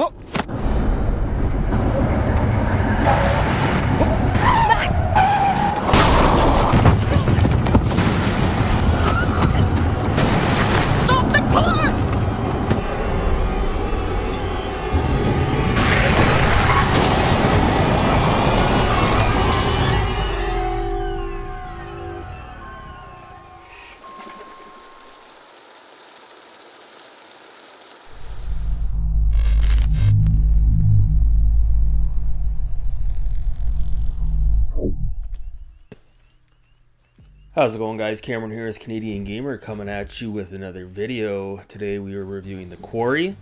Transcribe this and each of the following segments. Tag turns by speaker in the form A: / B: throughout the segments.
A: Stop the car!
B: How's it going, guys? Cameron here with Canadian Gamer coming at you with another video. Today we are reviewing The Quarry,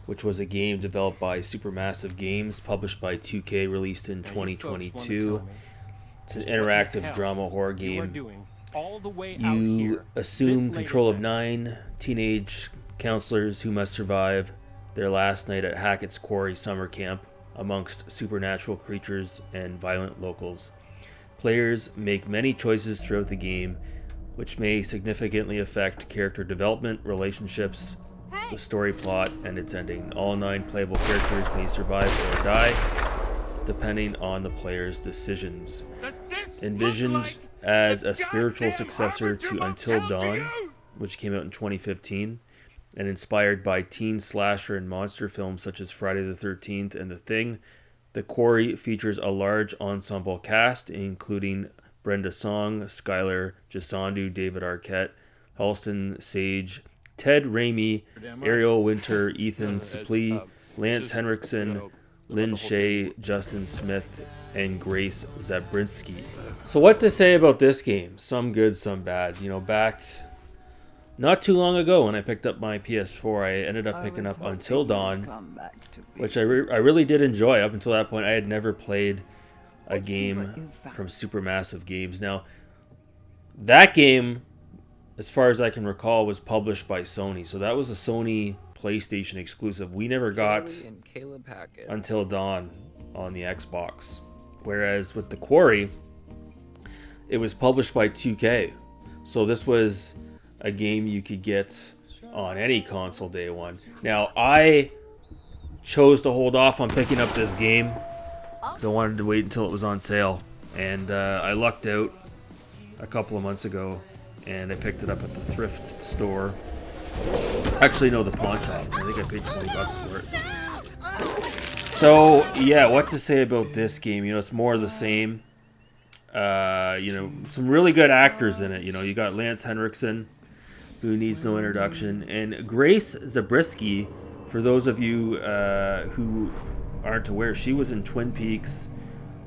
B: which was a game developed by Supermassive Games, published by 2K, released in 2022. It's an interactive drama horror game. You assume control of 9 teenage counselors who must survive their last night at Hackett's Quarry summer camp amongst supernatural creatures and violent locals. Players make many choices throughout the game, which may significantly affect character development, relationships, the story plot, and its ending. All 9 playable characters may survive or die, depending on the player's decisions. Envisioned as a spiritual successor to Until Dawn, which came out in 2015, and inspired by teen slasher and monster films such as Friday the 13th and The Thing, The Quarry features a large ensemble cast, including Brenda Song, Skylar Gisandu, David Arquette, Halston Sage, Ted Raimi, Ariel Winter, Ethan Suplee, Lance Henriksen, Lynn Shea, Justin Smith, and Grace Zabriskie. So what to say about this game? Some good, some bad. You know, back not too long ago when I picked up my PS4, I ended up picking up Until Dawn, which I really did enjoy. Up until that point, I had never played a game from Supermassive Games. Now, that game, as far as I can recall, was published by Sony. So that was a Sony PlayStation exclusive. We never got Until Dawn on the Xbox. Whereas with The Quarry, it was published by 2K. So this was a game you could get on any console day one. Now, I chose to hold off on picking up this game because I wanted to wait until it was on sale. And I lucked out a couple of months ago, and I picked it up at the thrift store. Actually, no, the pawn shop. I think I paid $20 for it. So, yeah, what to say about this game? You know, it's more of the same. You know, some really good actors in it. You know, you got Lance Henriksen, who needs no introduction, and Grace Zabriskie, for those of you who aren't aware, she was in Twin Peaks,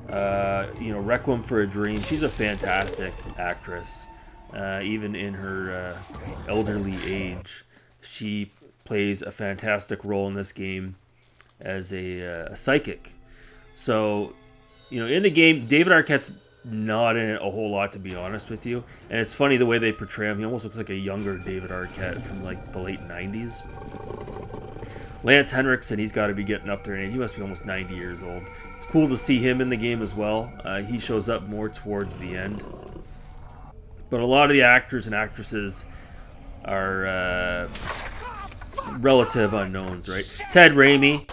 B: you know, Requiem for a Dream. She's a fantastic actress, even in her elderly age. She plays a fantastic role in this game as a psychic. So, you know, in the game, David Arquette's not in it a whole lot, to be honest with you. And it's funny the way they portray him. He almost looks like a younger David Arquette from like the late 90s. Lance Henriksen, he's got to be getting up there, and he must be almost 90 years old. It's cool to see him in the game as well. He shows up more towards the end. But a lot of the actors and actresses are relative unknowns, right? Ted Raimi,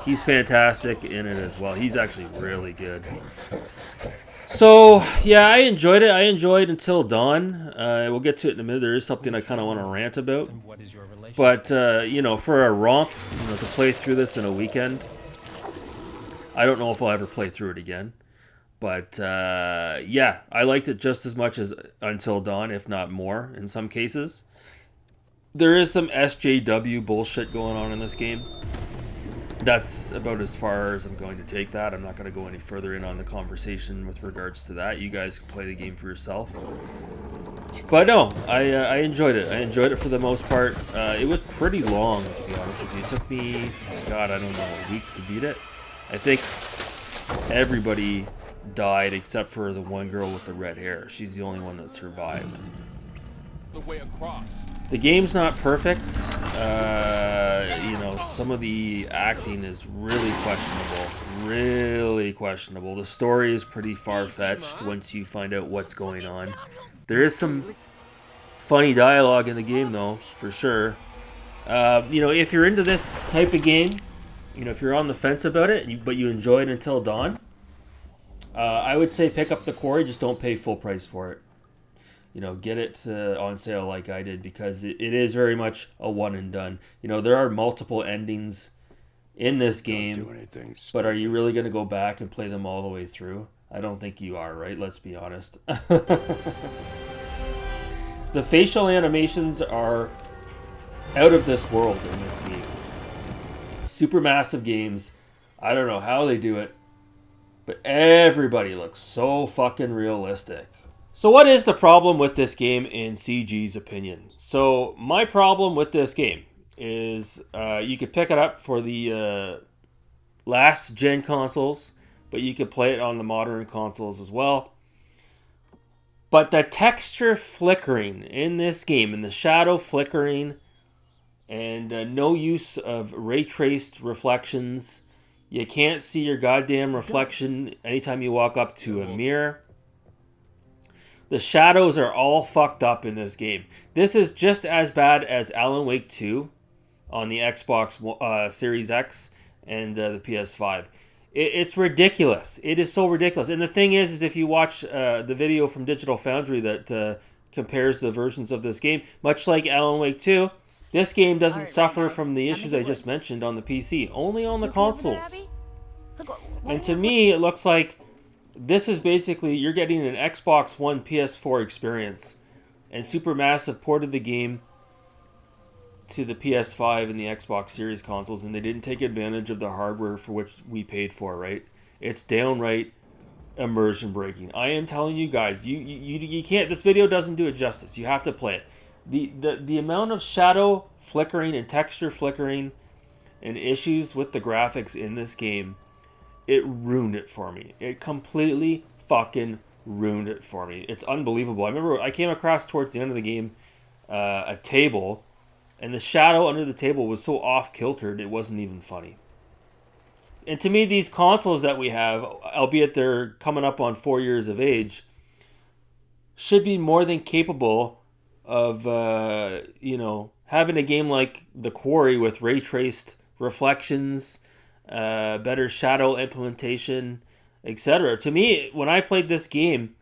B: he's fantastic in it as well. He's actually really good. So, yeah, I enjoyed it. I enjoyed Until Dawn. We'll get to it in a minute. There is something I kind of want to rant about. But, you know, for a romp, you know, to play through this in a weekend, I don't know if I'll ever play through it again. But, yeah, I liked it just as much as Until Dawn, if not more, in some cases. There is some SJW bullshit going on in this game. That's about as far as I'm going to take that. I'm not going to go any further in on the conversation with regards to that. You guys can play the game for yourself. But no, I enjoyed it. I enjoyed it for the most part. It was pretty long, to be honest with you. It took me, God, I don't know, a week to beat it. I think everybody died except for the one girl with the red hair. She's the only one that survived.
C: The way across.
B: The game's not perfect. You know, some of the acting is really questionable. Really questionable. The story is pretty far-fetched once you find out what's going on. There is some funny dialogue in the game, though, for sure. You know, if you're into this type of game, if you're on the fence about it, but you enjoy it until dawn, I would say pick up the Quarry. Just don't pay full price for it. Get it on sale like I did, because it is very much a one and done. There are multiple endings in this game,
A: Don't do anything
B: but are
A: stupid.
B: you really going to go back and play them all the way through? I don't think you are, right? Let's be honest. The facial animations are out of this world in this game. Supermassive games, I don't know how they do it, but everybody looks so fucking realistic. So what is the problem with this game in CG's opinion? So my problem with this game is you could pick it up for the last gen consoles, but you could play it on the modern consoles as well. But the texture flickering in this game, and the shadow flickering, and no use of ray traced reflections. You can't see your goddamn reflection anytime you walk up to a mirror. The shadows are all fucked up in this game. This is just as bad as Alan Wake 2 on the Xbox Series X and the PS5. It's ridiculous. It is so ridiculous. And the thing is if you watch the video from Digital Foundry that compares the versions of this game, much like Alan Wake 2, this game doesn't suffer from the issues I just mentioned on the PC, only on the consoles. And to me, it looks like this is basically, you're getting an Xbox One PS4 experience, and Supermassive ported the game to the PS5 and the Xbox Series consoles, and they didn't take advantage of the hardware for which we paid for, right? It's downright immersion breaking. I am telling you guys, you can't, this video doesn't do it justice. You have to play it. The amount of shadow flickering and texture flickering and issues with the graphics in this game, it ruined it for me. It completely fucking ruined it for me. It's unbelievable. I remember I came across towards the end of the game a table, and the shadow under the table was so off-kiltered it wasn't even funny. And to me, these consoles that we have, albeit they're coming up on 4 years of age, should be more than capable of having a game like The Quarry with ray traced reflections, better shadow implementation, etc. To me, when I played this game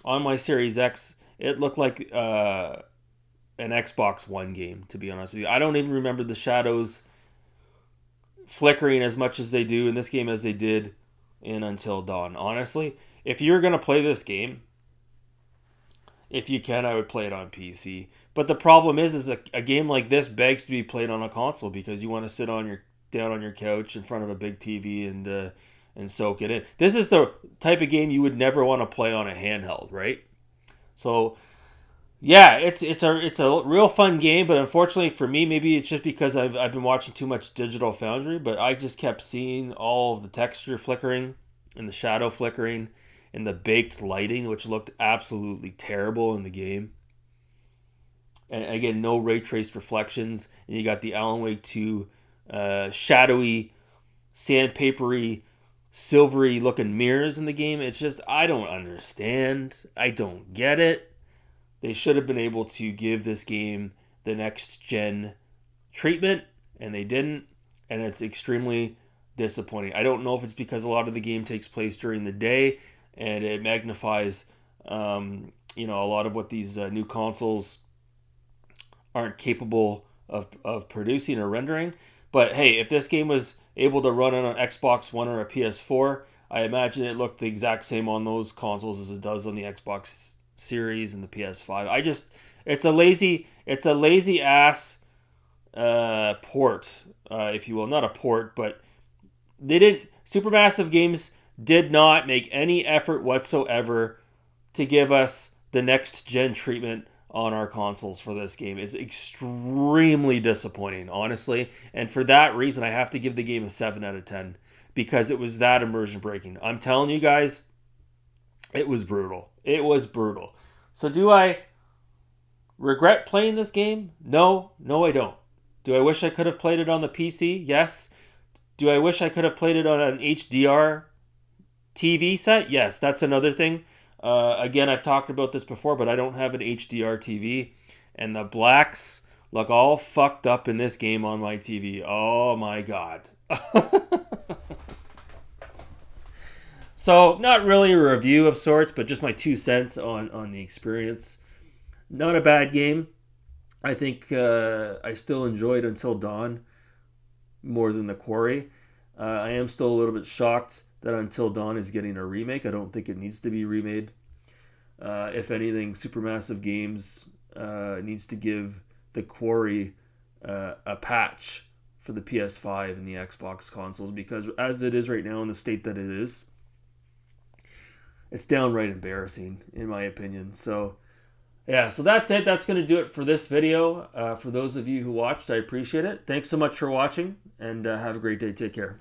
B: on my Series X, it looked like an Xbox One game, to be honest with you. I don't even remember the shadows flickering as much as they do in this game as they did in Until Dawn. Honestly, if you're going to play this game, if you can, I would play it on PC. But the problem is a game like this begs to be played on a console, because you want to sit down on your couch in front of a big TV and soak it in. This is the type of game you would never want to play on a handheld, right? So yeah, it's a real fun game, but unfortunately for me, maybe it's just because I've been watching too much Digital Foundry, but I just kept seeing all of the texture flickering and the shadow flickering and the baked lighting, which looked absolutely terrible in the game. And again, no ray traced reflections, and you got the Alan Wake 2 shadowy, sandpapery, silvery looking mirrors in the game. It's just, I don't understand. I don't get it. They should have been able to give this game the next gen treatment, and they didn't, and it's extremely disappointing. I don't know if it's because a lot of the game takes place during the day, and it magnifies, a lot of what these new consoles aren't capable of producing or rendering. But hey, if this game was able to run on an Xbox One or a PS4, I imagine it looked the exact same on those consoles as it does on the Xbox Series and the PS5. It's a lazy ass port, if you will. Not a port, but Supermassive Games did not make any effort whatsoever to give us the next gen treatment on our consoles for this game. It's extremely disappointing, honestly. And for that reason, I have to give the game a 7 out of 10, because it was that immersion breaking. I'm telling you guys, it was brutal. It was brutal. So do I regret playing this game? No, I don't. Do I wish I could have played it on the PC? Yes. Do I wish I could have played it on an HDR TV set? Yes, that's another thing. Again, I've talked about this before, but I don't have an HDR TV, and the blacks look all fucked up in this game on my TV. Oh my god. So, not really a review of sorts, but just my 2 cents on the experience. Not a bad game. I think I still enjoyed Until Dawn more than the Quarry. I am still a little bit shocked that Until Dawn is getting a remake. I don't think it needs to be remade. If anything, Supermassive Games needs to give the Quarry a patch for the PS5 and the Xbox consoles, because as it is right now in the state that it is, it's downright embarrassing in my opinion. So yeah, so that's it. That's going to do it for this video. For those of you who watched, I appreciate it. Thanks so much for watching, and have a great day. Take care.